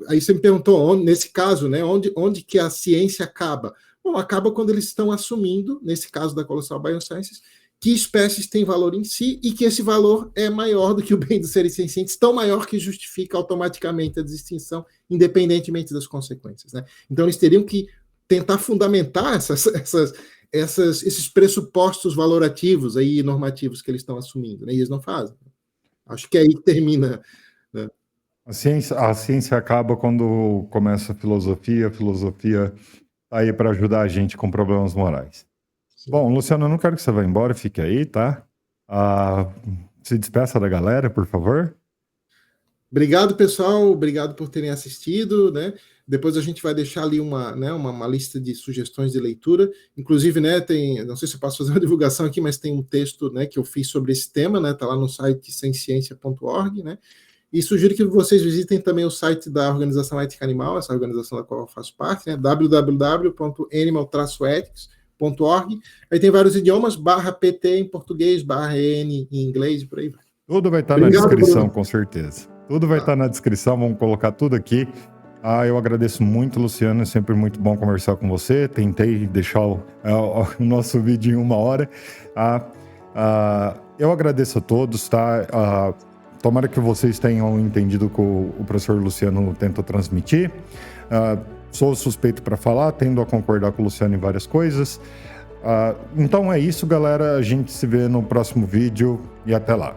aí você me perguntou, nesse caso, né, onde que a ciência acaba? Bom, acaba quando eles estão assumindo, nesse caso da Colossal Biosciences, que espécies têm valor em si e que esse valor é maior do que o bem dos seres sencientes, tão maior que justifica automaticamente a extinção, independentemente das consequências, né? Então, eles teriam que tentar fundamentar esses pressupostos valorativos aí, normativos que eles estão assumindo, né? E eles não fazem. Acho que é aí que termina, né? A ciência acaba quando começa a filosofia tá aí para ajudar a gente com problemas morais. Sim. Bom, Luciano, eu não quero que você vá embora, fique aí, tá? Se despeça da galera, por favor. Obrigado, pessoal, obrigado por terem assistido, né? Depois a gente vai deixar ali uma lista de sugestões de leitura, inclusive, né, não sei se eu posso fazer uma divulgação aqui, mas tem um texto, né, que eu fiz sobre esse tema, né, tá lá no site semciência.org, né? E sugiro que vocês visitem também o site da Organização Ética Animal, essa organização da qual eu faço parte, né? www.animal-ethics.org. Aí tem vários idiomas, /PT em português, /N em inglês e por aí vai. Tudo vai estar na descrição, Bruno. Com certeza. Tudo vai estar na descrição, vamos colocar tudo aqui. Eu agradeço muito, Luciano, é sempre muito bom conversar com você. Tentei deixar o nosso vídeo em 1 hora. Eu agradeço a todos, tá? Tomara que vocês tenham entendido o que o professor Luciano tenta transmitir. Sou suspeito para falar, tendo a concordar com o Luciano em várias coisas. Então é isso, galera. A gente se vê no próximo vídeo e até lá.